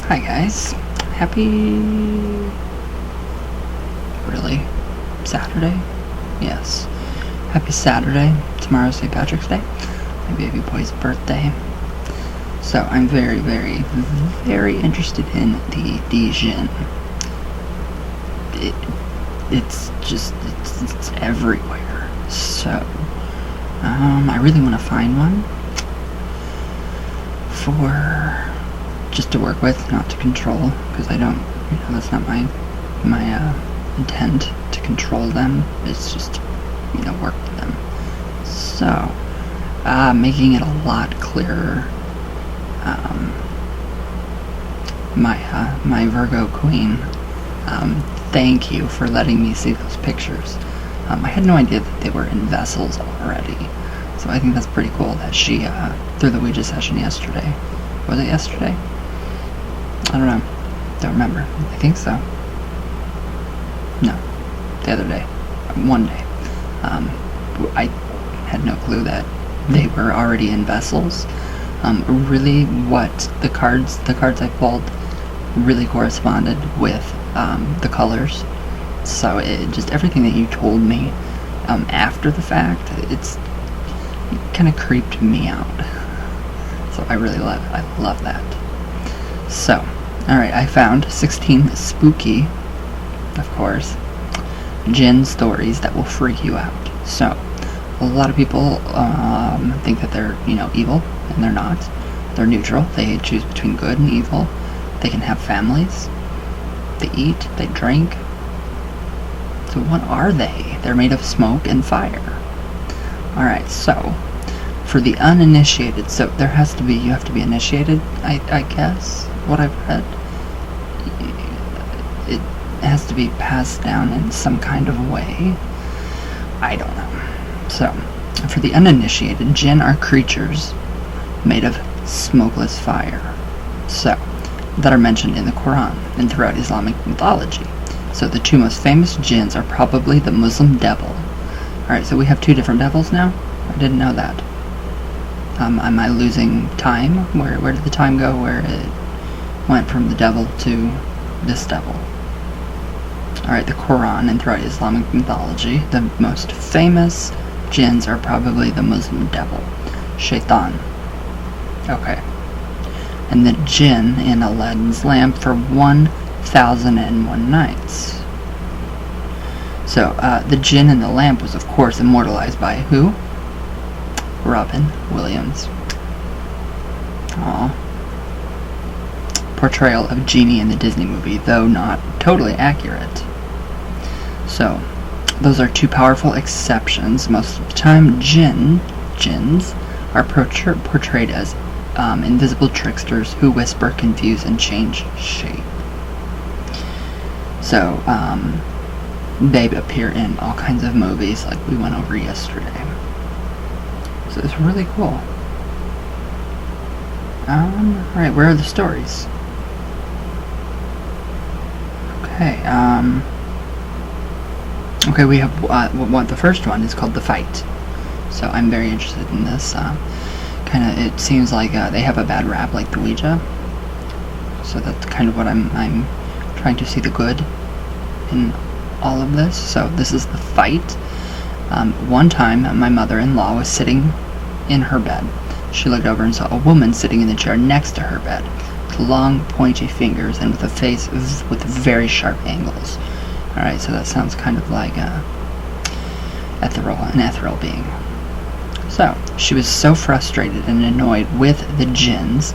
Hi guys, happy, really, Saturday? Yes, happy Saturday. Tomorrow's St. Patrick's Day, my baby boy's birthday. So I'm very, very, very interested in the Djinn. It's everywhere. So, I really want to find one for just to work with, not to control, because I don't, that's not my intent to control them. It's just, work with them. So, making it a lot clearer. My Virgo queen, thank you for letting me see those pictures. I had no idea that they were in vessels already, so I think that's pretty cool that she, through the Ouija session yesterday. Was it yesterday? I don't know. Don't remember. I think so. No. The other day. One day. I had no clue that they were already in vessels. Really what the cards I pulled really corresponded with the colors. So it just everything that you told me after the fact, it kind of creeped me out. So I love that. So, alright, I found 16 spooky, of course, Djinn stories that will freak you out. So, a lot of people think that they're, evil, and they're not. They're neutral. They choose between good and evil. They can have families. They eat. They drink. So what are they? They're made of smoke and fire. Alright, so for the uninitiated, so you have to be initiated, I guess, what I've read. It has to be passed down in some kind of way. I don't know. So, for the uninitiated, Djinn are creatures made of smokeless fire. So, that are mentioned in the Quran and throughout Islamic mythology. So the two most famous jinns are probably the Muslim devil. Alright, so we have two different devils now? I didn't know that. Am I losing time? Where did the time go where it went from the devil to this devil? Alright, the Quran and throughout Islamic mythology, the most famous jinns are probably the Muslim devil, Shaitan. Okay. And the Djinn in Aladdin's lamp for 1001 nights. So, the Djinn in the lamp was, of course, immortalized by who? Robin Williams. Aww. Portrayal of Genie in the Disney movie, though not totally accurate. So, those are two powerful exceptions. Most of the time, jinns are portrayed as invisible tricksters who whisper, confuse, and change shape. So, they appear in all kinds of movies like we went over yesterday. So it's really cool. Alright, where are the stories? Okay, okay, we have, the first one is called The Fight. So I'm very interested in this. It seems like they have a bad rap like the Ouija. So that's kind of what I'm trying to see the good in all of this. So this is The Fight. One time, my mother-in-law was sitting in her bed. She looked over and saw a woman sitting in the chair next to her bed, with long, pointy fingers and with a face with very sharp angles. Alright, so that sounds kind of like an ethereal being. So, she was so frustrated and annoyed with the jinns.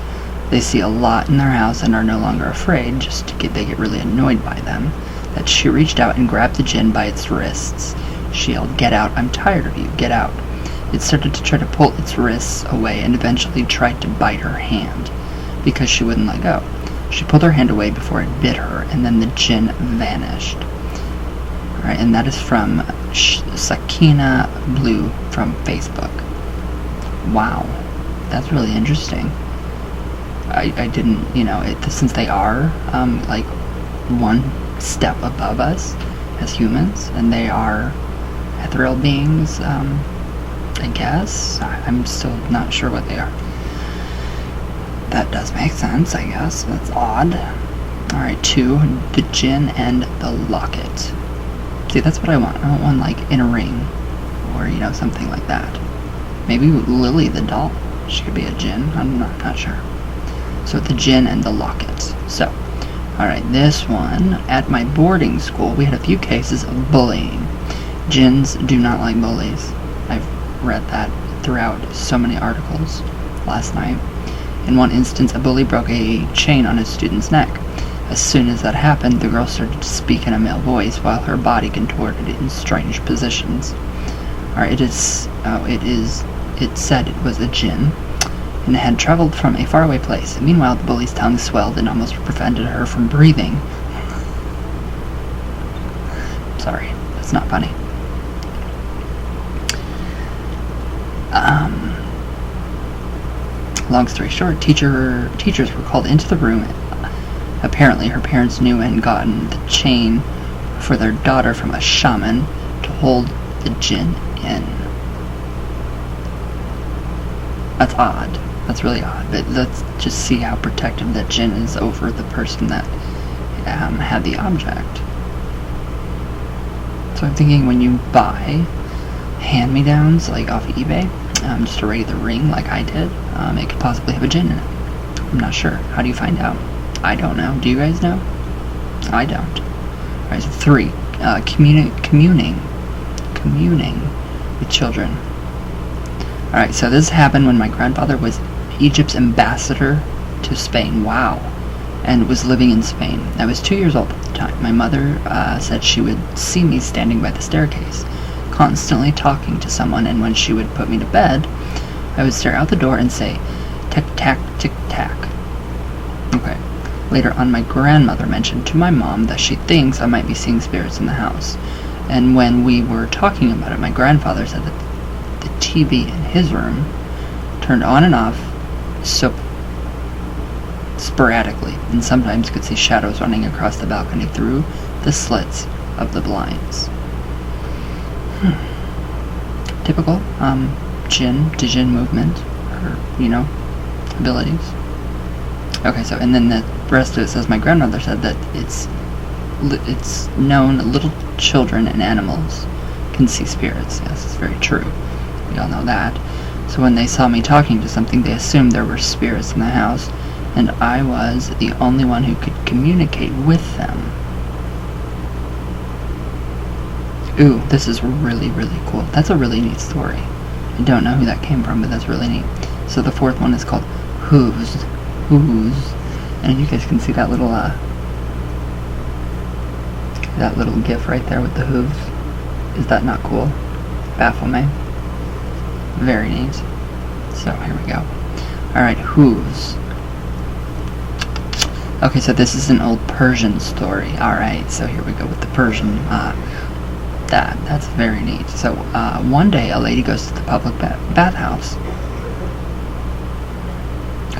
They see a lot in their house and are no longer afraid, they get really annoyed by them, that she reached out and grabbed the Djinn by its wrists. She yelled, "Get out, I'm tired of you, get out." It started to try to pull its wrists away and eventually tried to bite her hand, because she wouldn't let go. She pulled her hand away before it bit her, and then the Djinn vanished. Alright, and that is from Sakina Blue from Facebook. Wow, that's really interesting. I didn't, since they are, like, one step above us as humans, and they are ethereal beings, I guess. I'm still not sure what they are. That does make sense, I guess. That's odd. Alright, 2, the Djinn and the locket. See, that's what I want. I want one, like, in a ring. Or, something like that. Maybe Lily the doll. She could be a Djinn. I'm not sure. So, the Djinn and the locket. So, alright, this one. At my boarding school, we had a few cases of bullying. Djinns do not like bullies. I've read that throughout so many articles last night. In one instance, a bully broke a chain on a student's neck. As soon as that happened, the girl started to speak in a male voice while her body contorted in strange positions. Alright, it said it was a Djinn, and it had traveled from a faraway place. Meanwhile, the bully's tongue swelled and almost prevented her from breathing. Sorry, that's not funny. Long story short, teachers were called into the room. Apparently, her parents knew and gotten the chain for their daughter from a shaman to hold the Djinn in. That's odd. That's really odd. But let's just see how protective that Djinn is over the person that had the object. So I'm thinking when you buy hand-me-downs, like off eBay, just a regular ring like I did, it could possibly have a Djinn in it. I'm not sure. How do you find out? I don't know. Do you guys know? I don't. Alright, so 3. Communing with children. Alright, so this happened when my grandfather was Egypt's ambassador to Spain. Wow. And was living in Spain. I was 2 years old at the time. My mother said she would see me standing by the staircase, constantly talking to someone, and when she would put me to bed, I would stare out the door and say, tick-tack, tick-tack. Okay. Later on, my grandmother mentioned to my mom that she thinks I might be seeing spirits in the house. And when we were talking about it, my grandfather said that the TV in his room turned on and off so sporadically, and sometimes could see shadows running across the balcony through the slits of the blinds. Typical Djinn movement, or, abilities. Okay, so, and then the rest of it says, my grandmother said that it's known little children and animals can see spirits. Yes, it's very true. We all know that. So when they saw me talking to something, they assumed there were spirits in the house, and I was the only one who could communicate with them. Ooh, this is really, really cool. That's a really neat story. I don't know who that came from, but that's really neat. So the 4th one is called Hooves. And you guys can see that little gif right there with the hooves. Is that not cool? Baffle me. Very neat. So here we go. Alright, hooves. Okay, so this is an old Persian story. Alright, so here we go with the Persian. That's very neat. So one day a lady goes to the public bathhouse.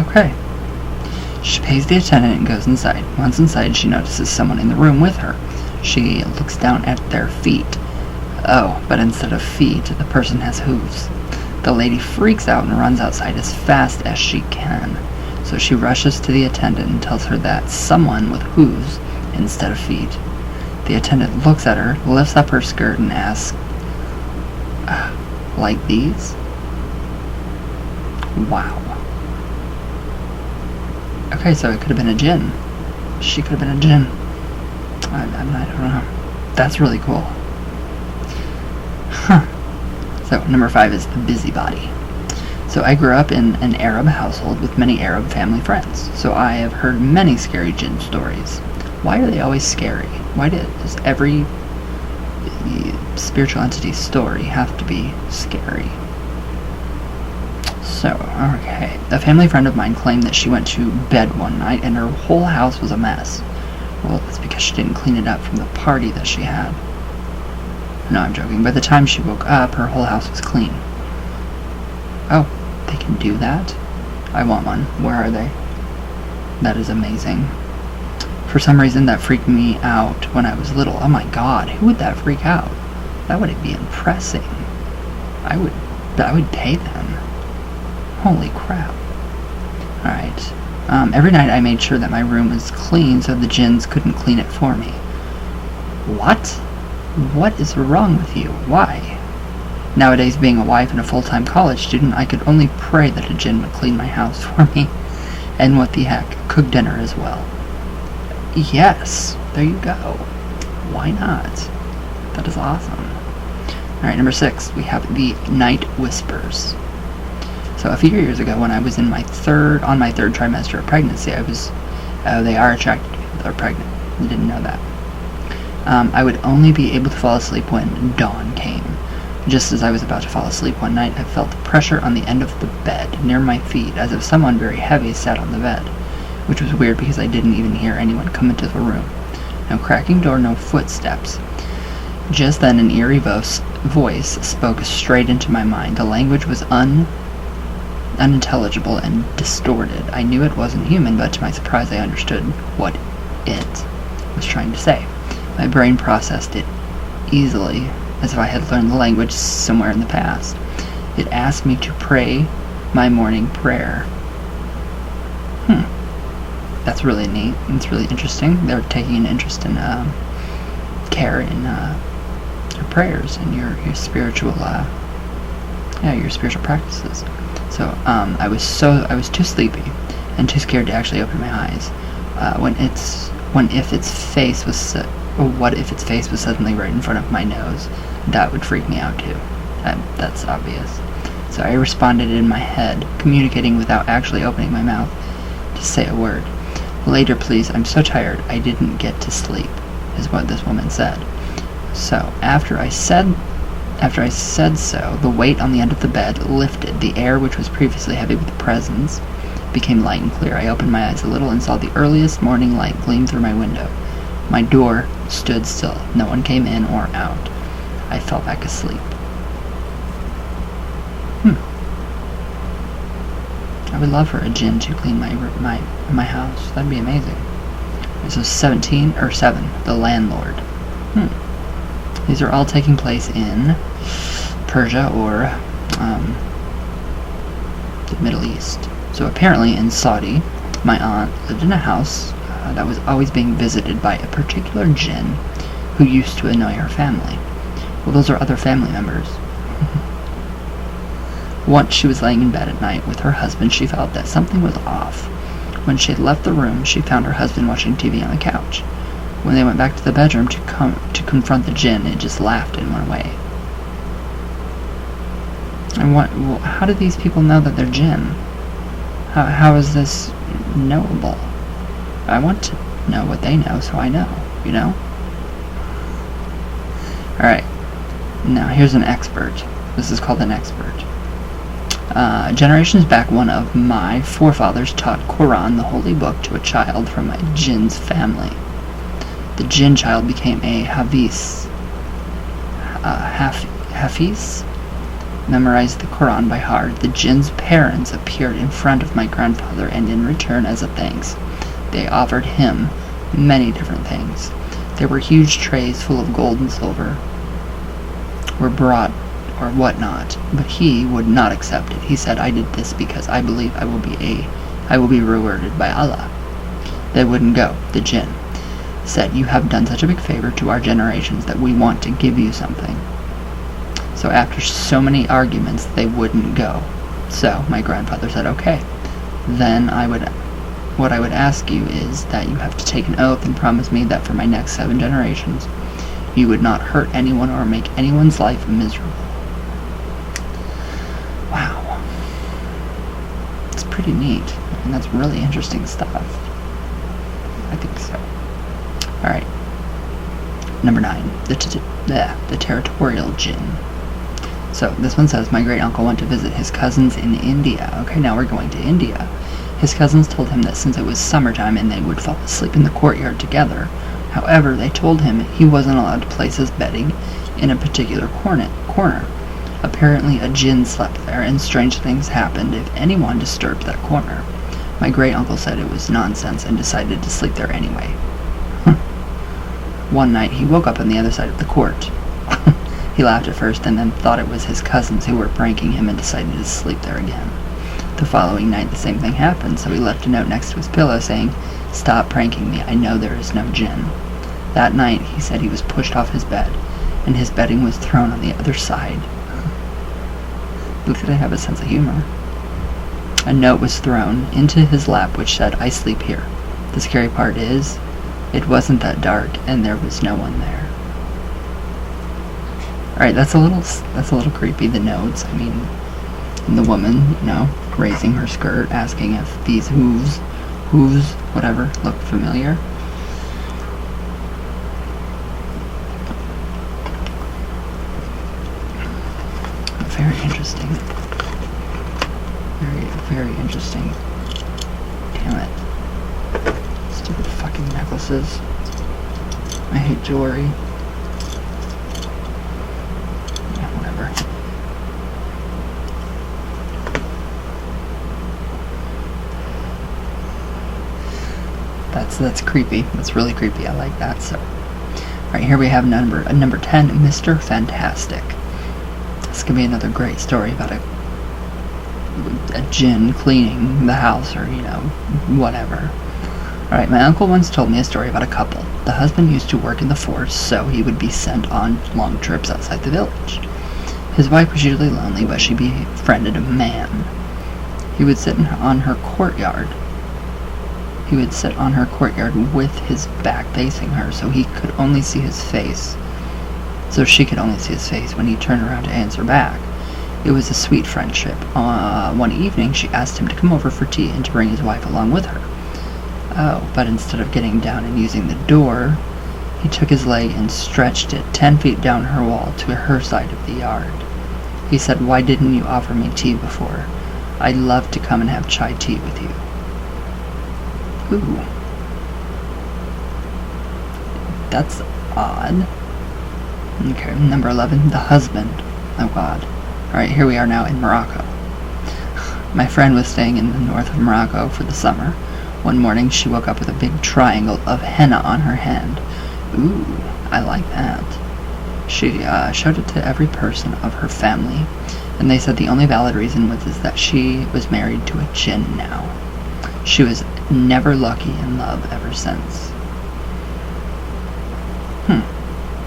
Okay. She pays the attendant and goes inside. Once inside, she notices someone in the room with her. She looks down at their feet. Oh, but instead of feet, the person has hooves. The lady freaks out and runs outside as fast as she can. So she rushes to the attendant and tells her that someone with hooves instead of feet. The attendant looks at her, lifts up her skirt, and asks, like these? Wow. Okay, so it could have been a Djinn. She could have been a Djinn. I don't know. That's really cool. Huh. So, number 5 is the busybody. So, I grew up in an Arab household with many Arab family friends. So, I have heard many scary Djinn stories. Why are they always scary? Why does every spiritual entity story have to be scary? So, okay. A family friend of mine claimed that she went to bed one night and her whole house was a mess. Well, that's because she didn't clean it up from the party that she had. No, I'm joking. By the time she woke up, her whole house was clean. Oh, they can do that? I want one. Where are they? That is amazing. For some reason, that freaked me out when I was little. Oh my god, who would that freak out? That would be impressing. I would pay them. Holy crap. Alright. Every night I made sure that my room was clean so the djinns couldn't clean it for me. What? What is wrong with you? Why? Nowadays, being a wife and a full-time college student, I could only pray that a djinn would clean my house for me. And what the heck, cook dinner as well. Yes, there you go. Why not? That is awesome. Alright, number 6, we have the Night Whispers. So a few years ago, when I was on my third trimester of pregnancy, they are attracted to people that are pregnant. I didn't know that. I would only be able to fall asleep when dawn came. Just as I was about to fall asleep one night, I felt pressure on the end of the bed near my feet, as if someone very heavy sat on the bed, which was weird because I didn't even hear anyone come into the room. No cracking door, no footsteps. Just then an eerie voice spoke straight into my mind. The language was unintelligible and distorted. I knew it wasn't human, but to my surprise I understood what it was trying to say. My brain processed it easily, as if I had learned the language somewhere in the past. It asked me to pray my morning prayer. That's really neat. It's really interesting. They're taking an interest in care in your prayers and your spiritual your spiritual practices. So I was too sleepy and too scared to actually open my eyes. What if its face was suddenly right in front of my nose? That would freak me out too. That's obvious. So I responded in my head, communicating without actually opening my mouth to say a word. Later, please, I'm so tired, I didn't get to sleep, is what this woman said. So, after I said so, the weight on the end of the bed lifted. The air, which was previously heavy with presence, became light and clear. I opened my eyes a little and saw the earliest morning light gleam through my window. My door stood still. No one came in or out. I fell back asleep. I would love for a djinn to clean my house. That'd be amazing. So 7, the landlord. These are all taking place in Persia or the Middle East. So apparently in Saudi, my aunt lived in a house that was always being visited by a particular djinn who used to annoy her family. Well, those are other family members. Once she was laying in bed at night with her husband, she felt that something was off. When she had left the room, she found her husband watching TV on the couch. When they went back to the bedroom to confront the djinn, it just laughed and went away. And how do these people know that they're djinn? How is this knowable? I want to know what they know, so I know, you know? Alright, now here's an expert. This is called an expert. Generations back, one of my forefathers taught Quran, the holy book, to a child from a djinn's family. The djinn child became a Hafiz, memorized the Quran by heart. The djinn's parents appeared in front of my grandfather, and in return, as a thanks, they offered him many different things. There were huge trays full of gold and silver, were brought or whatnot, but he would not accept it. He said, I did this because I believe I will be rewarded by Allah. They wouldn't go. The djinn said, you have done such a big favor to our generations that we want to give you something. So after so many arguments, they wouldn't go. So my grandfather said, okay, then what I would ask you is that you have to take an oath and promise me that for my next 7 generations, you would not hurt anyone or make anyone's life miserable. Wow. It's pretty neat, and that's really interesting stuff. I think so. Alright. Number 9, the territorial djinn. So this one says, my great uncle went to visit his cousins in India. Okay, now we're going to India. His cousins told him that since it was summertime and they would fall asleep in the courtyard together. However, they told him he wasn't allowed to place his bedding in a particular corner. Apparently a djinn slept there, and strange things happened if anyone disturbed that corner. My great uncle said it was nonsense and decided to sleep there anyway. One night he woke up on the other side of the court. He laughed at first and then thought it was his cousins who were pranking him and decided to sleep there again. The The following night, the same thing happened, so he left a note next to his pillow saying, "Stop pranking me, I know there is no Djinn." That night, he said he was pushed off his bed, and his bedding was thrown on the other side. Look at I have a sense of humor. A note was thrown into his lap which said, "I sleep here." The scary part is, it wasn't that dark, and there was no one there. Alright, that's a little creepy, the notes. I mean, and the woman, raising her skirt, asking if these hooves, whatever, look familiar. Very interesting. Very, very interesting. Damn it. Stupid fucking necklaces. I hate jewelry. Yeah, whatever. That's creepy. That's really creepy. I like that. So, alright, here we have number 10, Mr. Fantastic. This could be another great story about a Djinn cleaning the house or, whatever. Alright, my uncle once told me a story about a couple. The husband used to work in the force, so he would be sent on long trips outside the village. His wife was usually lonely, but she befriended a man. He would sit on her courtyard. He would sit on her courtyard with his back facing her, so he could only see his face. So she could only see his face when he turned around to answer back. It was a sweet friendship. One evening, she asked him to come over for tea and to bring his wife along with her. Oh, but instead of getting down and using the door, he took his leg and stretched it 10 feet down her wall to her side of the yard. He said, "Why didn't you offer me tea before? I'd love to come and have chai tea with you." Ooh. That's odd. Okay, number 11, the husband. Oh God. Alright, here we are now in Morocco. My friend was staying in the north of Morocco for the summer. One morning, she woke up with a big triangle of henna on her hand. Ooh, I like that. She showed it to every person of her family, and they said the only valid reason was that she was married to a Djinn now. She was never lucky in love ever since.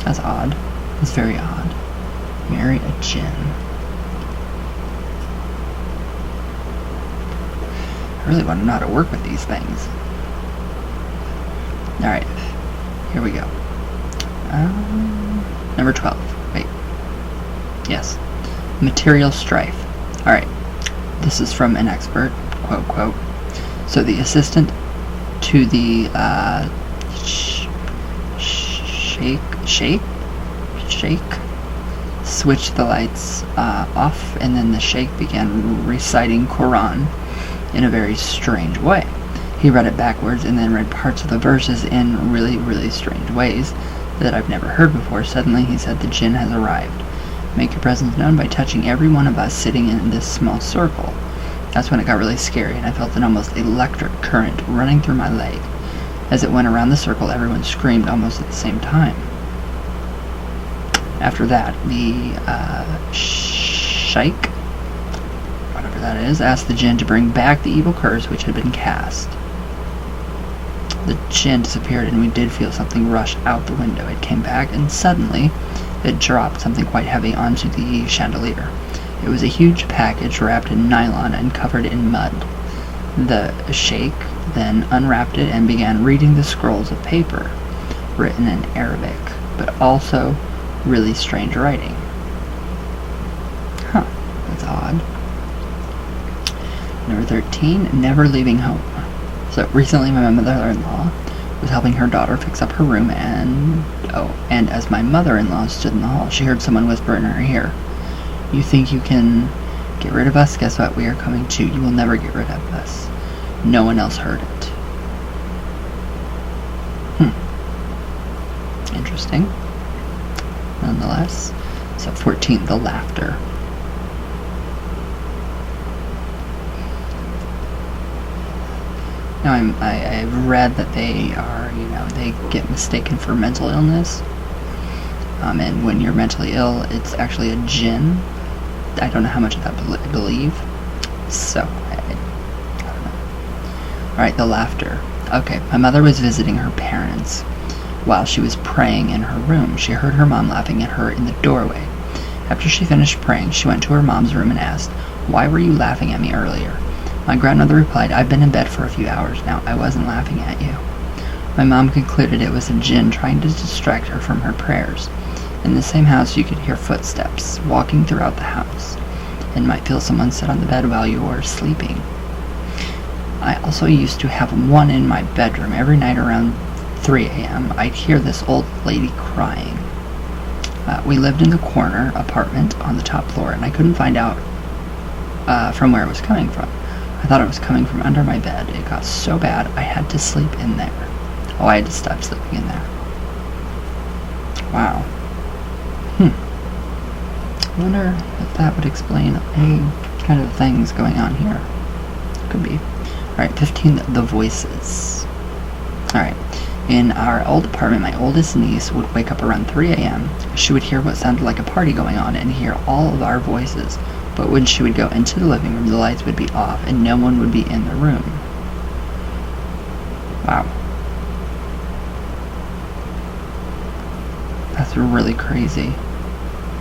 That's odd. That's very odd. Marry a Djinn. I really want to know how to work with these things. Alright, here we go. Number 12. Wait. Yes. Material strife. Alright. This is from an expert. Quote, quote. So the assistant to the Sheikh switched the lights off, and then the Sheikh began reciting Quran in a very strange way. He read it backwards and then read parts of the verses in really, really strange ways that I've never heard before. Suddenly he said, "The Djinn has arrived. Make your presence known by touching every one of us sitting in this small circle." That's when it got really scary, and I felt an almost electric current running through my leg. As it went around the circle, everyone screamed almost at the same time. After that, the Sheikh, whatever that is, asked the Djinn to bring back the evil curse which had been cast. The Djinn disappeared, and we did feel something rush out the window. It came back, and suddenly it dropped something quite heavy onto the chandelier. It was a huge package wrapped in nylon and covered in mud. The Sheikh then unwrapped it and began reading the scrolls of paper, written in Arabic, but also really strange writing. Huh, that's odd. Number 13, never leaving home. So recently my mother-in-law was helping her daughter fix up her room, and as my mother-in-law stood in the hall, she heard someone whisper in her ear, "You think you can get rid of us? Guess what? We are coming too. You will never get rid of us." No one else heard it. Interesting. Nonetheless. So 14, the laughter. Now I've read that they are, they get mistaken for mental illness. And when you're mentally ill, it's actually a Djinn. I don't know how much of that I believe. So Alright, the laughter. Okay, my mother was visiting her parents. While she was praying in her room, she heard her mom laughing at her in the doorway. After she finished praying, she went to her mom's room and asked, "Why were you laughing at me earlier?" My grandmother replied, "I've been in bed for a few hours now. I wasn't laughing at you." My mom concluded it was a djinn trying to distract her from her prayers. In the same house, you could hear footsteps walking throughout the house, and might feel someone sit on the bed while you were sleeping. I also used to have one in my bedroom. Every night around 3 a.m., I'd hear this old lady crying. We lived in the corner apartment on the top floor, and I couldn't find out from where it was coming from. I thought it was coming from under my bed. It got so bad I had to sleep in there. Oh, I had to stop sleeping in there. Wow. I wonder if that would explain any kind of things going on here. Could be. Alright, 15, the voices. Alright. In our old apartment, my oldest niece would wake up around 3 a.m. She would hear what sounded like a party going on and hear all of our voices. But when she would go into the living room, the lights would be off and no one would be in the room. Wow. That's really crazy.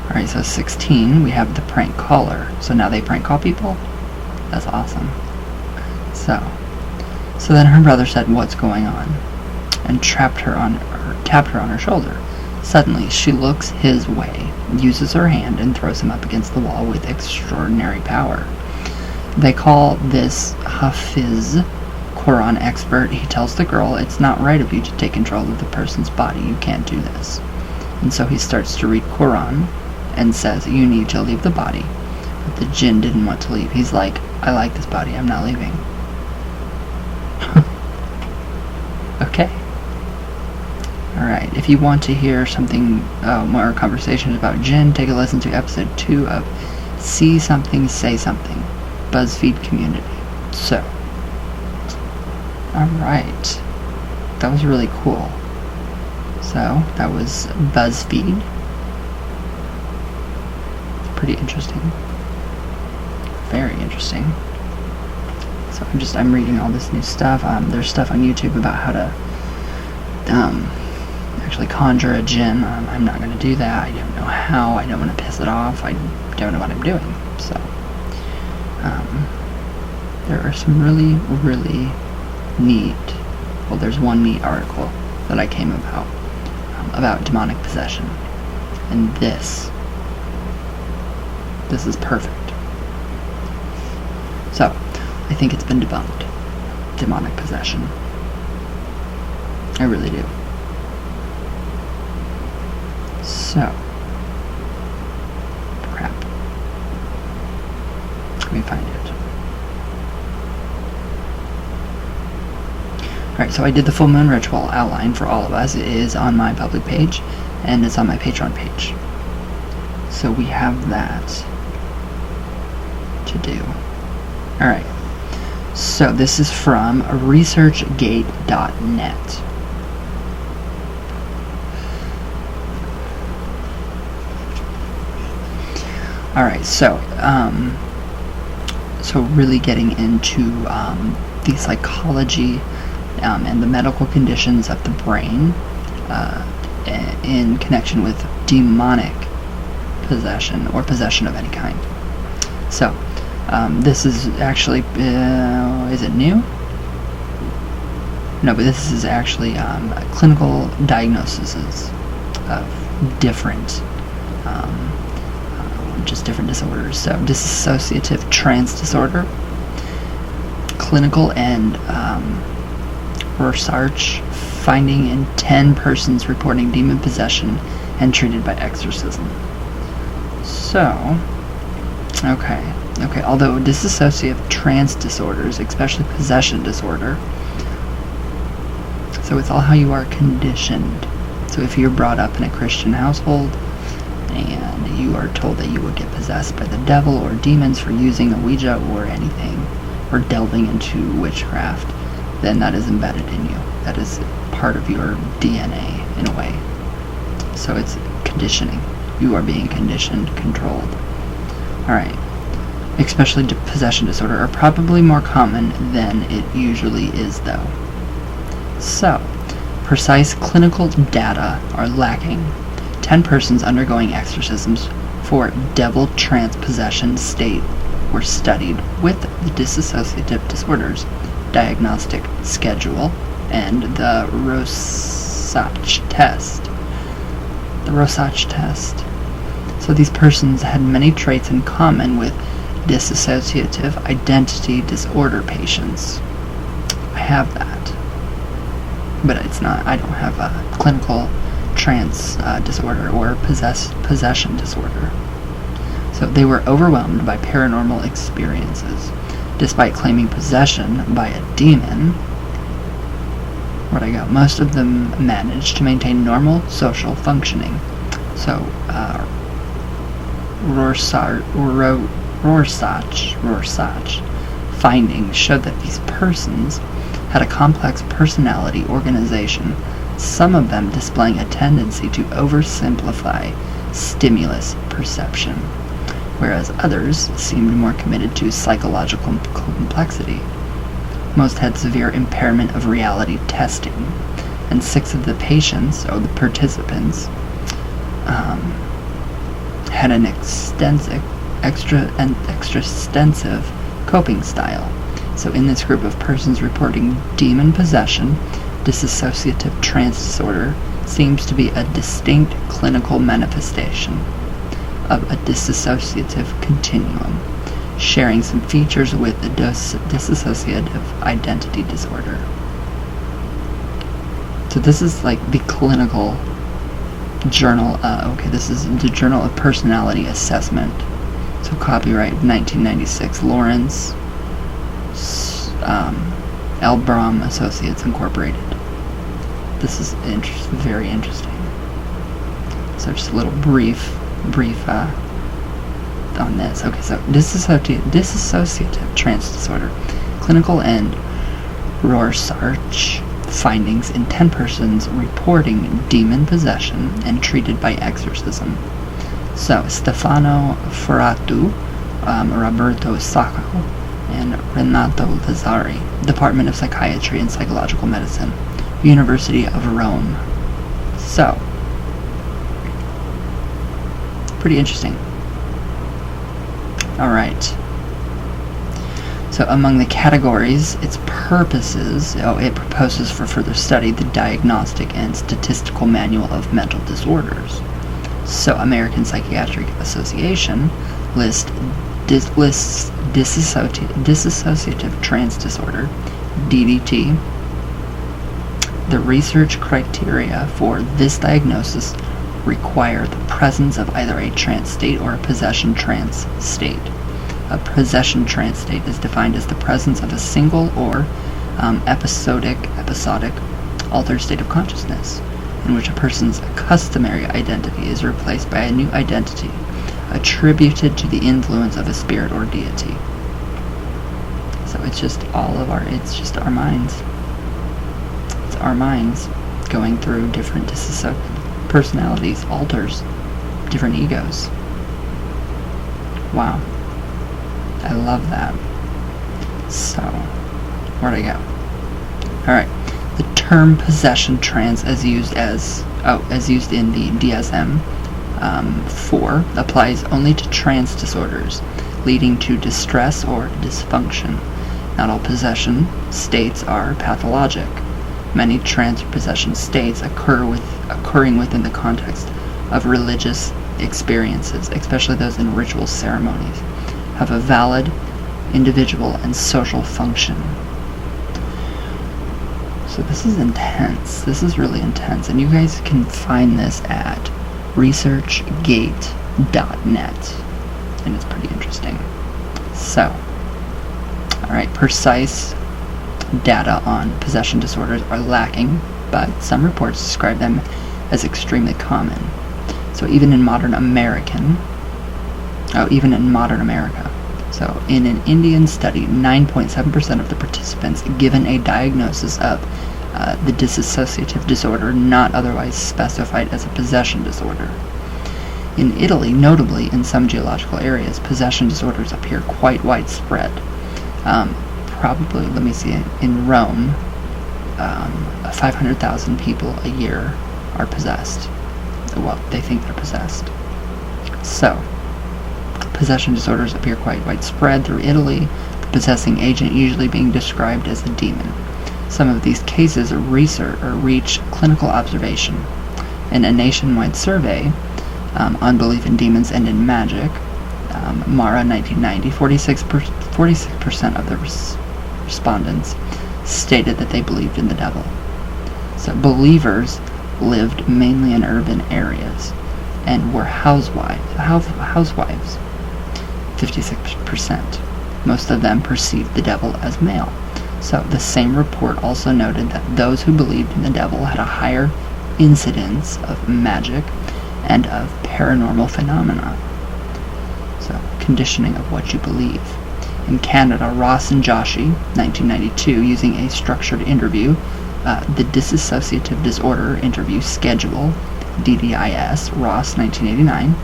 Alright, so 16, we have the prank caller. So now they prank call people? That's awesome. So then her brother said, "What's going on?" and tapped her on her shoulder. Suddenly, she looks his way, uses her hand, and throws him up against the wall with extraordinary power. They call this Hafiz, Quran expert. He tells the girl, "It's not right of you to take control of the person's body. You can't do this." And so he starts to read Quran and says, "You need to leave the body." But the djinn didn't want to leave. He's like, "I like this body. I'm not leaving." Okay. Alright, if you want to hear something, more conversations about Djinn, take a listen to episode 2 of See Something, Say Something, BuzzFeed Community. So, alright. That was really cool. So, that was BuzzFeed. Pretty interesting. Very interesting. So I'm reading all this new stuff. There's stuff on YouTube about how to actually conjure a djinn. I'm not going to do that. I don't know how. I don't want to piss it off. I don't know what I'm doing. So there are some really, really neat. Well, there's one neat article that I came about demonic possession, and this is perfect. So, I think it's been debunked. Demonic possession. I really do. So. Crap. Let me find it. Alright, so I did the full moon ritual outline for all of us. It is on my public page, and it's on my Patreon page. So we have that to do. Alright. So this is from researchgate.net. Alright, so really getting into the psychology and the medical conditions of the brain in connection with demonic possession or possession of any kind. So, this is actually, is it new? No, but this is actually clinical diagnoses of different, just different disorders. So, dissociative trance disorder, clinical and research finding in 10 persons reporting demon possession and treated by exorcism. So, okay, although dissociative trance disorders, especially possession disorder, so it's all how you are conditioned. So if you're brought up in a Christian household and you are told that you would get possessed by the devil or demons for using a Ouija or anything, or delving into witchcraft, then that is embedded in you. That is part of your DNA in a way. So it's conditioning. You are being conditioned, controlled. Alright. especially possession disorder, are probably more common than it usually is, though. So, precise clinical data are lacking. 10 persons undergoing exorcisms for devil trance possession state were studied with the dissociative disorders diagnostic schedule and the Rorschach test. The Rorschach test. So these persons had many traits in common with dissociative identity disorder patients. I have that, but it's not. I don't have a clinical trance disorder or possession disorder. So they were overwhelmed by paranormal experiences. Despite claiming possession by a demon, most of them managed to maintain normal social functioning. So, Rorschach findings showed that these persons had a complex personality organization, some of them displaying a tendency to oversimplify stimulus perception, whereas others seemed more committed to psychological complexity. Most had severe impairment of reality testing, and 6 of the patients, the participants, had an extensive coping style. So in this group of persons reporting demon possession, dissociative trance disorder seems to be a distinct clinical manifestation of a dissociative continuum, sharing some features with the dissociative identity disorder. So this is like the clinical journal. This is the Journal of Personality Assessment. So copyright 1996, Lawrence L. Brom Associates Incorporated. This is very interesting. So just a little brief on this. Okay, so dissociative trance disorder, clinical and Rorschach findings in 10 persons reporting demon possession and treated by exorcism. So Stefano Ferratu, Roberto Sacco, and Renato Lazzari, Department of Psychiatry and Psychological Medicine, University of Rome. So, pretty interesting. Alright. So among the categories, its purposes, it proposes for further study the Diagnostic and Statistical Manual of Mental Disorders. So American Psychiatric Association lists dissociative trance disorder, DDT. The research criteria for this diagnosis require the presence of either a trance state or a possession trance state. A possession trance state is defined as the presence of a single or episodic altered state of consciousness, in which a person's customary identity is replaced by a new identity attributed to the influence of a spirit or deity. So it's just it's just our minds. It's our minds going through different personalities, alters, different egos. Wow. I love that. So, where'd I go? Alright. The term possession trance as used in the DSM-4 applies only to trance disorders leading to distress or dysfunction. Not all possession states are pathologic. Many trance or possession states occurring within the context of religious experiences, especially those in ritual ceremonies, have a valid individual and social function. So this is intense. This is really intense. And you guys can find this at researchgate.net. And it's pretty interesting. So, alright, precise data on possession disorders are lacking, but some reports describe them as extremely common. So even in modern America. So in an Indian study, 9.7% of the participants given a diagnosis of the dissociative disorder not otherwise specified as a possession disorder. In Italy, notably in some geological areas, possession disorders appear quite widespread. Probably, let me see, in Rome, 500,000 people a year are possessed. Well, they think they're possessed. So, possession disorders appear quite widespread through Italy, the possessing agent usually being described as a demon. Some of these cases reach clinical observation. In a nationwide survey on belief in demons and in magic, Mara 1990, 46% of the respondents stated that they believed in the devil. So believers lived mainly in urban areas and were housewives, 56%. Most of them perceived the devil as male. So the same report also noted that those who believed in the devil had a higher incidence of magic and of paranormal phenomena. So conditioning of what you believe. In Canada, Ross and Joshi, 1992, using a structured interview, the Dissociative Disorder Interview Schedule, DDIS, Ross, 1989,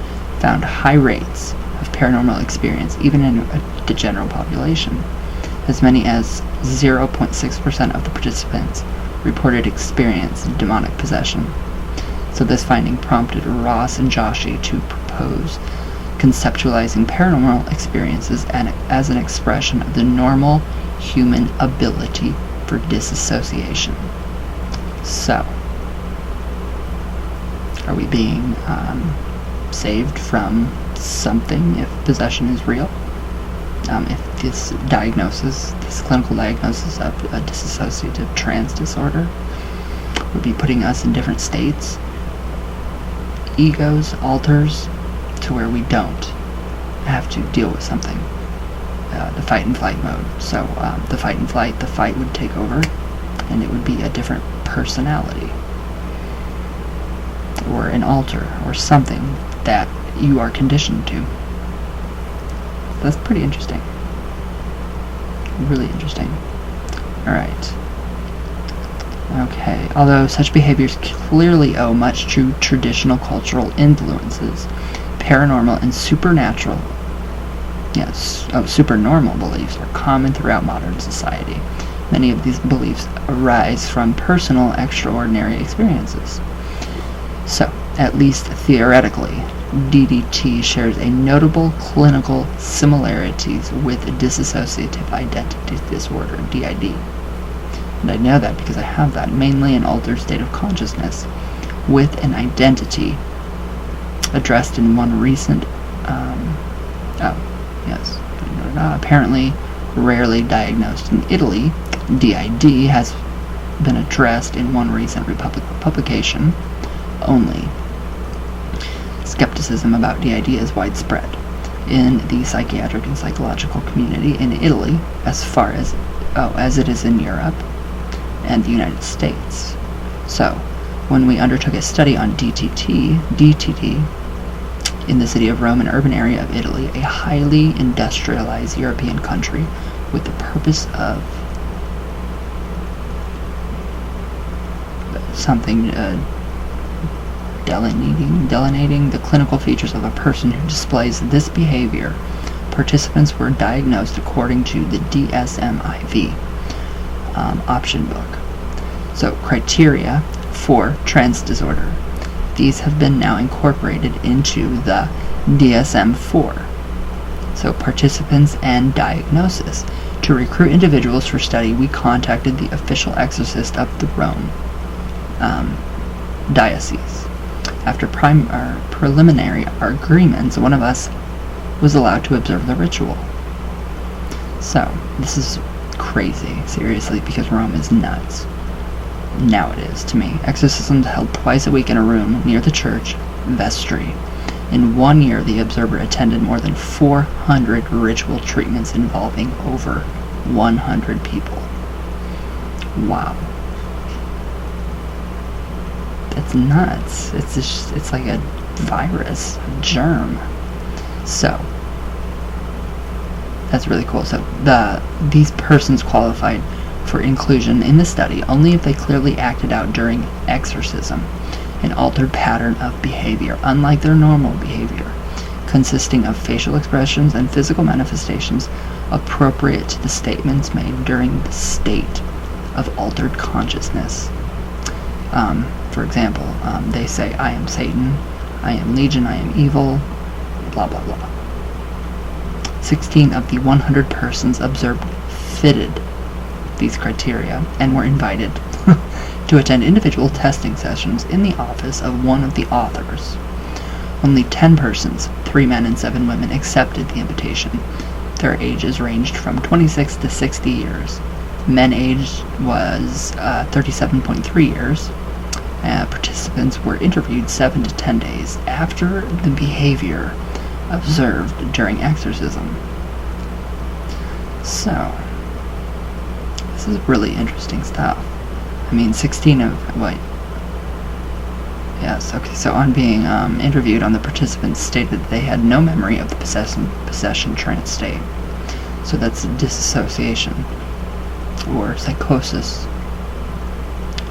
found high rates of paranormal experience even in the general population. As many as 0.6% of the participants reported experience demonic possession. So this finding prompted Ross and Joshi to propose conceptualizing paranormal experiences as an expression of the normal human ability for disassociation. So, are we being saved from something if possession is real? If this clinical diagnosis of a dissociative trance disorder would be putting us in different states, egos, alters, to where we don't have to deal with something. The fight and flight mode. So the fight and flight, the fight would take over, and it would be a different personality, or an alter, or something that you are conditioned to. That's pretty interesting. Really interesting. Alright. Okay. Although such behaviors clearly owe much to traditional cultural influences, paranormal and supernormal beliefs are common throughout modern society. Many of these beliefs arise from personal, extraordinary experiences. So, at least theoretically, DDT shares a notable clinical similarities with dissociative identity disorder, DID. And I know that because I have that, mainly an altered state of consciousness, with an identity addressed in one recent, apparently rarely diagnosed. In Italy, DID has been addressed in one recent publication only. Skepticism about DID is widespread in the psychiatric and psychological community in Italy, as far as it is in Europe and the United States. So, when we undertook a study on DTT in the city of Rome, an urban area of Italy, a highly industrialized European country, with the purpose of delineating the clinical features of a person who displays this behavior. Participants were diagnosed according to the DSM-IV option book. So, criteria for trance disorder. These have been now incorporated into the DSM-IV. So, participants and diagnosis. To recruit individuals for study, we contacted the official exorcist of the Rome diocese. After preliminary agreements, one of us was allowed to observe the ritual. So, this is crazy, seriously, because Rome is nuts. Now it is, to me. Exorcisms held twice a week in a room near the church vestry. In 1 year, the observer attended more than 400 ritual treatments involving over 100 people. Wow. That's nuts. It's like a virus, a germ. So, that's really cool. So, these persons qualified for inclusion in the study only if they clearly acted out during exorcism. an altered pattern of behavior, unlike their normal behavior, consisting of facial expressions and physical manifestations appropriate to the statements made during the state of altered consciousness. For example, they say, I am Satan, I am Legion, I am evil, blah blah blah. 16 of the 100 persons observed fitted these criteria and were invited to attend individual testing sessions in the office of one of the authors. Only 10 persons, 3 men and 7 women, accepted the invitation. Their ages ranged from 26 to 60 years. Men age was 37.3 years. Participants were interviewed 7 to 10 days after the behavior observed during exorcism. So, this is really interesting stuff. I mean, 16 of, wait. Yes, okay, so on being interviewed, the participants stated that they had no memory of the possession trance state. So that's dissociation, or psychosis.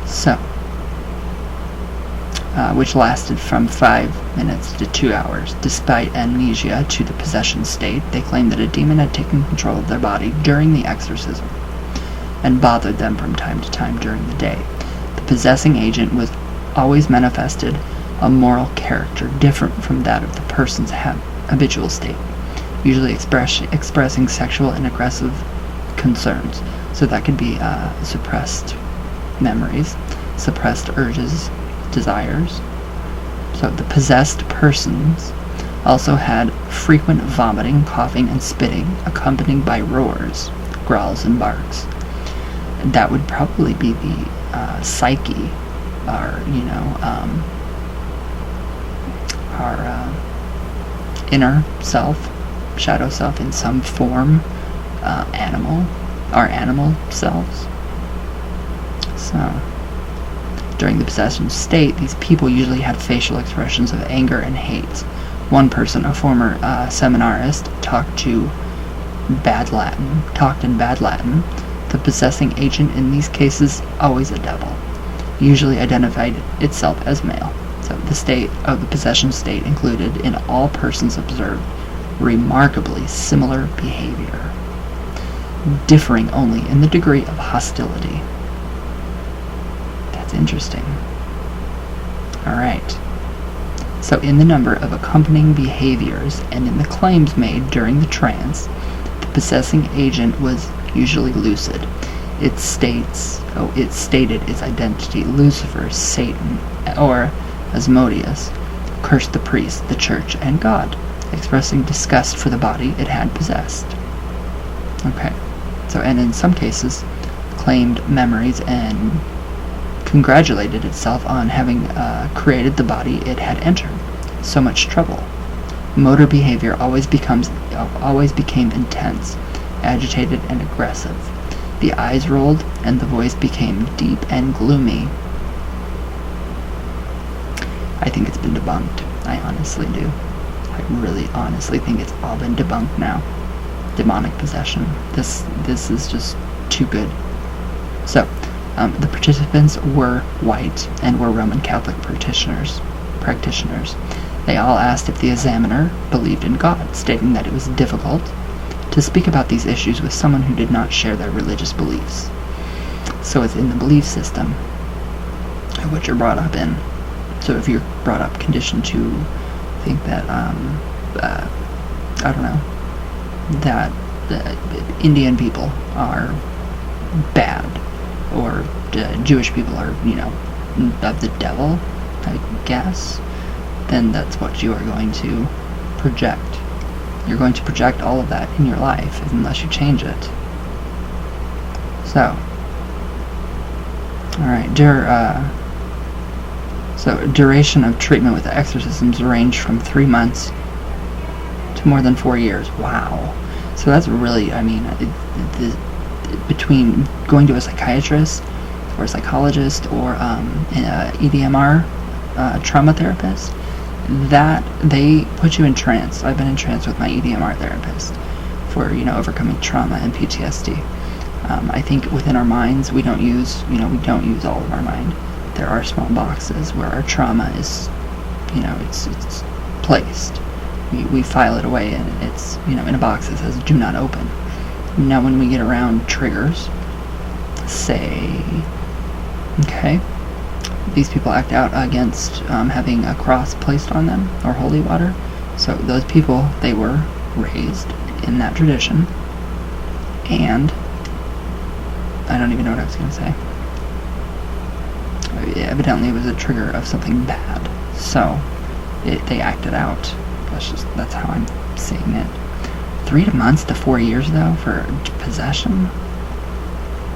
So, which lasted from 5 minutes to 2 hours. Despite amnesia to the possession state, they claimed that a demon had taken control of their body during the exorcism and bothered them from time to time during the day. The possessing agent was always manifested a moral character different from that of the person's habitual state, usually expressing sexual and aggressive concerns. So that could be suppressed memories, suppressed urges, desires. So the possessed persons also had frequent vomiting, coughing, and spitting, accompanied by roars, growls, and barks. And that would probably be the psyche, our inner self, shadow self in some form, our animal selves. So, during the possession state, these people usually had facial expressions of anger and hate. One person, a former seminarist, talked in bad Latin. The possessing agent in these cases, always a devil, usually identified itself as male. So the state of the possession state included in all persons observed remarkably similar behavior, differing only in the degree of hostility. That's interesting. Alright. So in the number of accompanying behaviors and in the claims made during the trance, the possessing agent was usually lucid. It stated its identity. Lucifer, Satan, or Asmodeus cursed the priest, the church, and God, expressing disgust for the body it had possessed. Okay. So, and in some cases, claimed memories and congratulated itself on having created the body it had entered. So much trouble. Motor behavior always became intense, agitated, and aggressive. The eyes rolled, and the voice became deep and gloomy. I think it's been debunked. I honestly do. I really honestly think it's all been debunked now. Demonic possession. This is just too good. So, the participants were white and were Roman Catholic practitioners. They all asked if the examiner believed in God, stating that it was difficult to speak about these issues with someone who did not share their religious beliefs. So it's in the belief system of what you're brought up in. So if you're brought up conditioned to think that, I don't know, that Indian people are bad, or Jewish people are, of the devil, I guess, then that's what you are going to project. You're going to project all of that in your life unless you change it. So, alright, so duration of treatment with exorcisms range from 3 months to more than 4 years. Wow. So that's really, between going to a psychiatrist or a psychologist or EDMR trauma therapist, that they put you in trance. I've been in trance with my EDMR therapist for overcoming trauma and PTSD. I think within our minds we don't use all of our mind. there are small boxes where our trauma is, it's placed. We file it away, and it's, in a box that says "Do not open." Now, when we get around triggers, say, okay, these people act out against having a cross placed on them or holy water. So those people, they were raised in that tradition, and I don't even know what I was going to say. Evidently, it was a trigger of something bad, so they acted out. That's how I'm seeing it. 3 months to 4 years, though, for possession.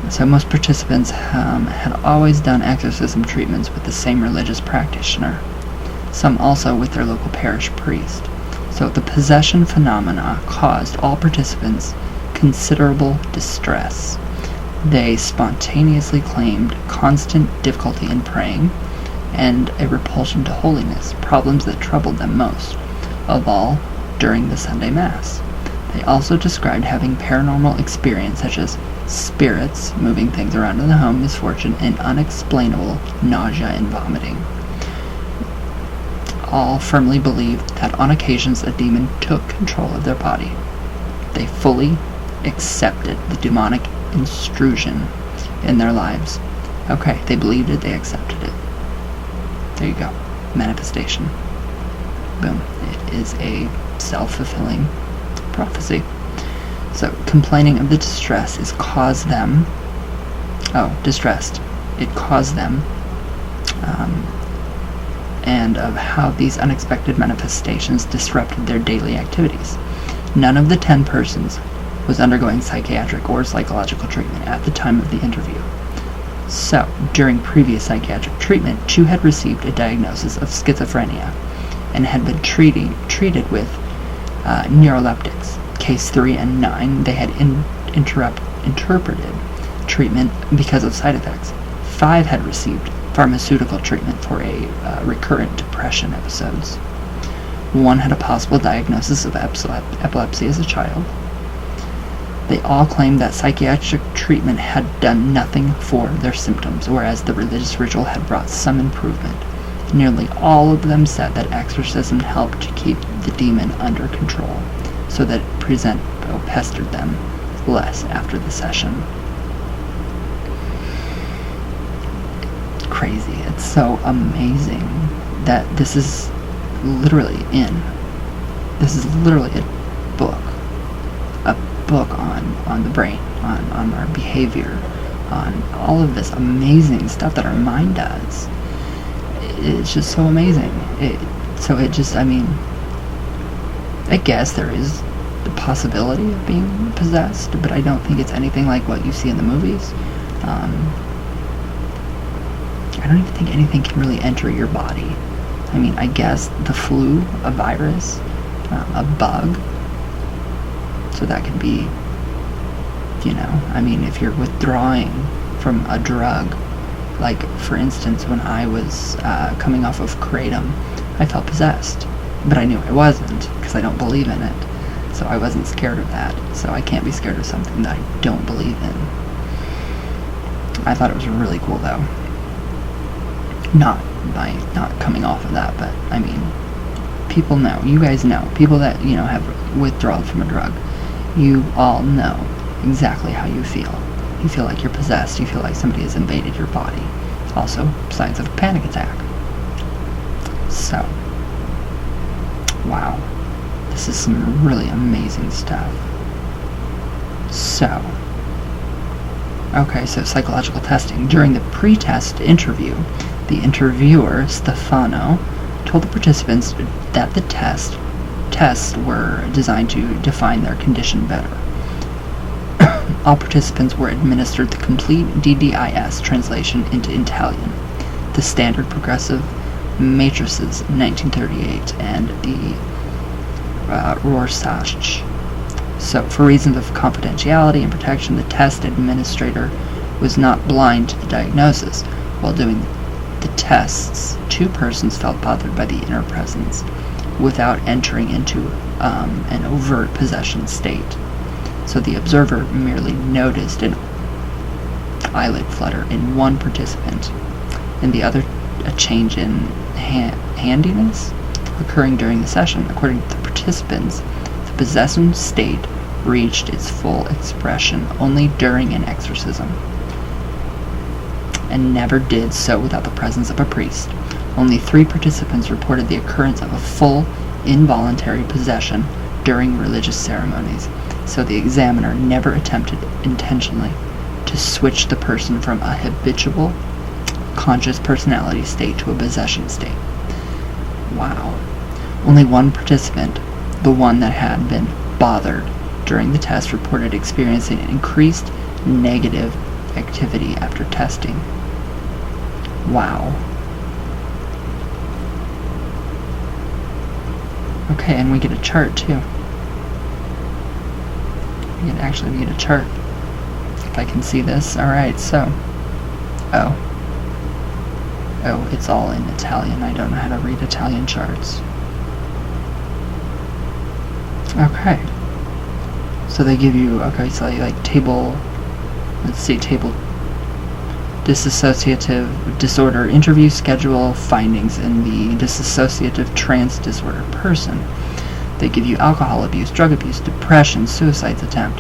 So most participants had always done exorcism treatments with the same religious practitioner, some also with their local parish priest. So the possession phenomena caused all participants considerable distress. They spontaneously claimed constant difficulty in praying and a repulsion to holiness, problems that troubled them most of all during the Sunday Mass. They also described having paranormal experience such as spirits moving things around in the home, misfortune, and unexplainable nausea and vomiting. All firmly believed that on occasions a demon took control of their body. They fully accepted the demonic intrusion in their lives. Okay, they believed it, they accepted it. There you go. Manifestation. Boom. It is a self-fulfilling prophecy. So, complaining of the distress is caused them... distressed. It caused them, and of how these unexpected manifestations disrupted their daily activities. None of the 10 persons was undergoing psychiatric or psychological treatment at the time of the interview. So, during previous psychiatric treatment, 2 had received a diagnosis of schizophrenia and had been treated with neuroleptics. Case 3 and 9, they had interpreted treatment because of side effects. 5 had received pharmaceutical treatment for a recurrent depression episodes. 1 had a possible diagnosis of epilepsy as a child. They all claimed that psychiatric treatment had done nothing for their symptoms, whereas the religious ritual had brought some improvement. Nearly all of them said that exorcism helped to keep the demon under control, so that it pestered them less after the session. It's crazy. It's so amazing that this is literally a book. On the brain, on our behavior, on all of this amazing stuff that our mind does. It's just so amazing. I guess there is the possibility of being possessed, but I don't think it's anything like what you see in the movies. I don't even think anything can really enter your body. I guess the flu, a virus, a bug. So that could be, if you're withdrawing from a drug, like, for instance, when I was coming off of Kratom, I felt possessed, but I knew I wasn't, because I don't believe in it, so I wasn't scared of that. So I can't be scared of something that I don't believe in. I thought it was really cool, though. Not coming off of that, but, people know, you guys know, people that, have withdrawal from a drug, you all know exactly how you feel. You feel like you're possessed. You feel like somebody has invaded your body. Also, signs of a panic attack. So, wow. This is some really amazing stuff. So, okay, so psychological testing. During the pre-test interview, the interviewer, Stefano, told the participants that the tests were designed to define their condition better. All participants were administered the complete DDIS translation into Italian, the standard progressive matrices 1938, and the Rorschach. So, for reasons of confidentiality and protection, the test administrator was not blind to the diagnosis. While doing the tests, 2 persons felt bothered by the inner presence without entering into an overt possession state. So the observer merely noticed an eyelid flutter in one participant and the other a change in handiness occurring during the session. According to the participants, the possession state reached its full expression only during an exorcism, and never did so without the presence of a priest. Only 3 participants reported the occurrence of a full involuntary possession during religious ceremonies, so the examiner never attempted intentionally to switch the person from a habitual conscious personality state to a possession state. Wow. Only 1 participant, the one that had been bothered during the test, reported experiencing increased negative activity after testing. Wow. Okay, and we get a chart too. We get a chart. If I can see this. Alright, so. Oh, it's all in Italian. I don't know how to read Italian charts. Okay. So they give you, okay, so like table, let's see, table dissociative disorder interview schedule findings in the dissociative trance disorder person. They give you alcohol abuse, drug abuse, depression, suicide attempt,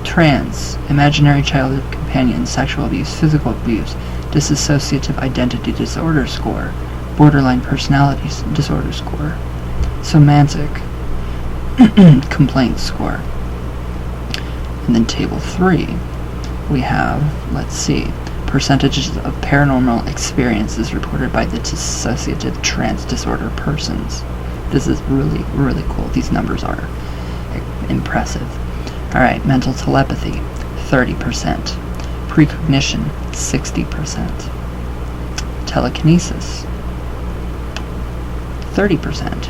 trance, imaginary childhood companion, sexual abuse, physical abuse, dissociative identity disorder score, borderline personality disorder score, semantic complaint score. And then table 3, we have, let's see, percentages of paranormal experiences reported by the dissociative trance disorder persons. This is really, really cool. These numbers are impressive. Alright, mental telepathy, 30%. Precognition, 60%. Telekinesis, 30%.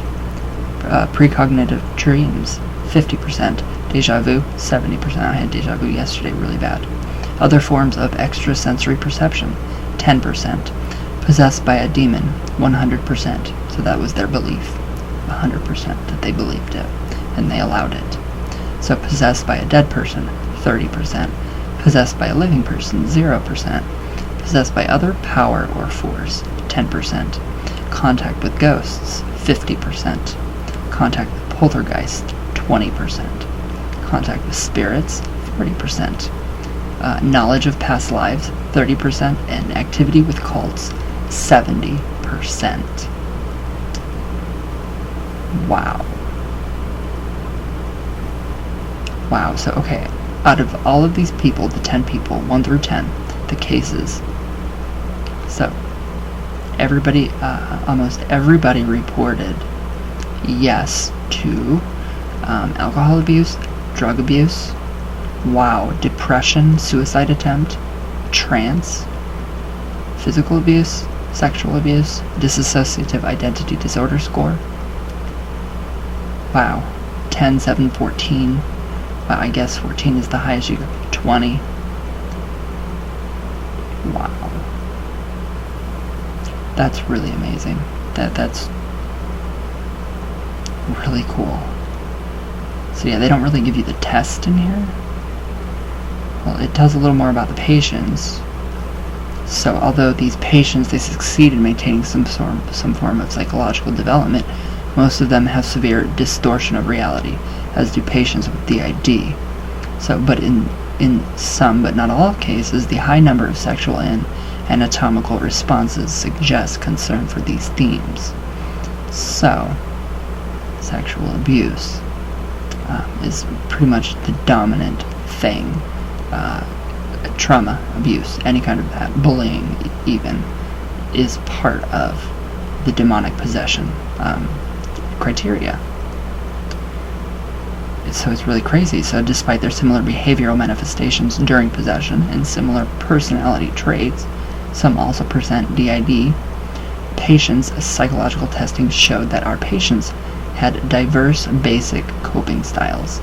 Precognitive dreams, 50%. Deja vu, 70%. I had deja vu yesterday, really bad. Other forms of extrasensory perception, 10%. Possessed by a demon, 100%. So that was their belief, 100% that they believed it, and they allowed it. So possessed by a dead person, 30%. Possessed by a living person, 0%. Possessed by other power or force, 10%. Contact with ghosts, 50%. Contact with poltergeist, 20%. Contact with spirits, 40%. Knowledge of past lives, 30%. And activity with cults, 70%. Wow. Wow, so okay, out of all of these people, the 10 people, 1 through 10, the cases, so everybody, almost everybody reported yes to alcohol abuse, drug abuse, wow, depression, suicide attempt, trance, physical abuse, sexual abuse, dissociative identity disorder score, wow, 10, 7, 14, well, I guess 14 is the highest you get, 20. Wow. That's really amazing. That's really cool. So yeah, they don't really give you the test in here. Well, it tells a little more about the patients. So although these patients, they succeed in maintaining some form of psychological development, most of them have severe distortion of reality, as do patients with DID. So, but in some, but not all cases, the high number of sexual and anatomical responses suggest concern for these themes. So, sexual abuse is pretty much the dominant thing. Trauma, abuse, any kind of that, bullying even, is part of the demonic possession criteria. So it's really crazy. So despite their similar behavioral manifestations during possession and similar personality traits, some also present DID. Patients' psychological testing showed that our patients had diverse basic coping styles,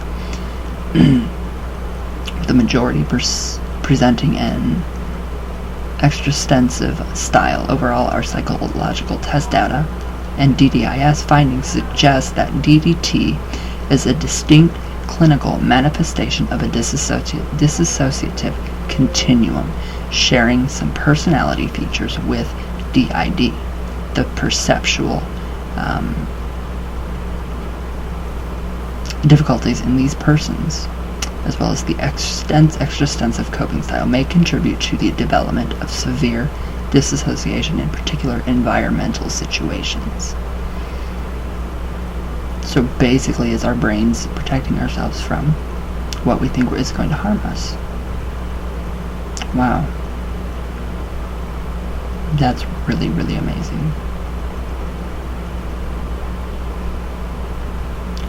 with the majority presenting an extrasensitive style. Overall, our psychological test data and DDIS findings suggest that DDT is a distinct clinical manifestation of a dissociative continuum, sharing some personality features with DID, the perceptual difficulties in these persons, as well as the extensive coping style, may contribute to the development of severe disassociation in particular environmental situations. So basically, is our brains protecting ourselves from what we think is going to harm us. Wow. That's really, really amazing.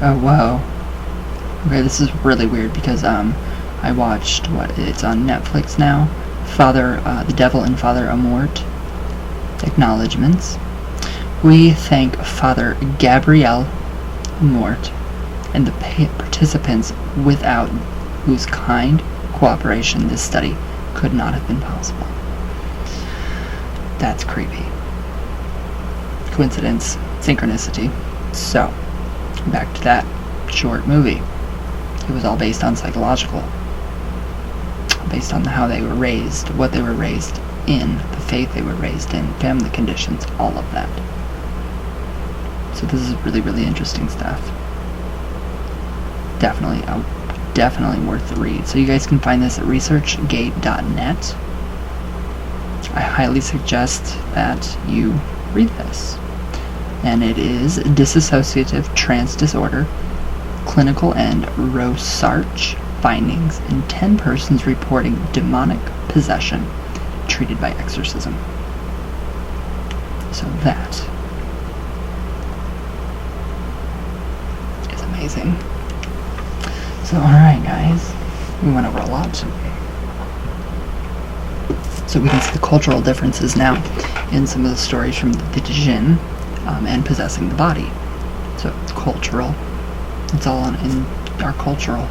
Oh, wow. Okay, this is really weird because I watched it's on Netflix now. The Devil and Father Amort. Acknowledgements. We thank Father Gabriel Amort and the participants, without whose kind cooperation this study could not have been possible. That's creepy. Coincidence, synchronicity. So, back to that short movie. It was all based on psychological, based on how they were raised, what they were raised in, the faith they were raised in, family conditions, all of that. So this is really, really interesting stuff. Definitely worth the read. So you guys can find this at researchgate.net. I highly suggest that you read this. And it is Dissociative Trance Disorder, Clinical and Rorschach Findings in 10 persons reporting demonic possession treated by exorcism. So that is amazing. So alright guys, we went over a lot today. So we can see the cultural differences now in some of the stories from the Djinn and possessing the body. So it's cultural. It's all in our cultural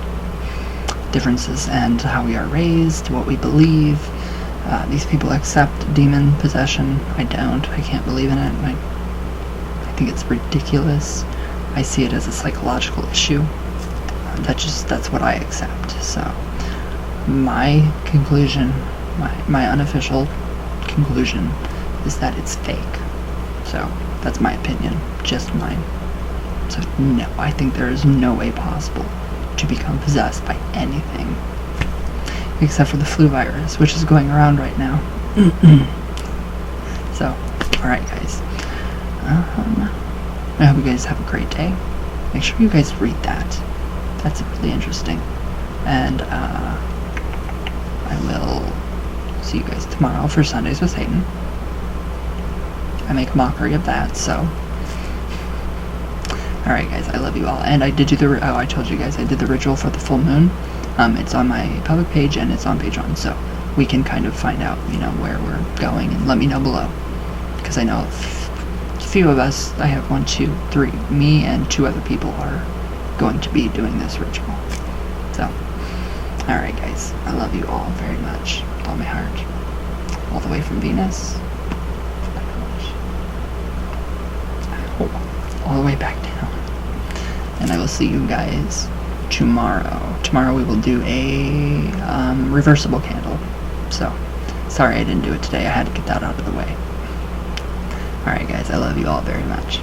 differences and how we are raised, what we believe. These people accept demon possession. I don't. I can't believe in it. I think it's ridiculous. I see it as a psychological issue. That's what I accept. So my conclusion, my unofficial conclusion, is that it's fake. So that's my opinion, just mine. So no, I think there is no way possible to become possessed by anything, except for the flu virus, which is going around right now. So, alright guys, I hope you guys have a great day. Make sure you guys read that. That's really interesting. And I will see you guys tomorrow for Sundays with Satan. I make a mockery of that, so. Alright guys, I love you all. And I did do I told you guys I did the ritual for the full moon. It's on my public page and it's on Patreon, so we can kind of find out, where we're going, and let me know below. Because I know a few of us, I have 1, 2, 3, me and 2 other people are going to be doing this ritual. So, alright guys, I love you all very much, with all my heart. All the way from Venus. All the way back down. And I will see you guys tomorrow. Tomorrow we will do a reversible candle. So, sorry I didn't do it today. I had to get that out of the way. Alright guys, I love you all very much.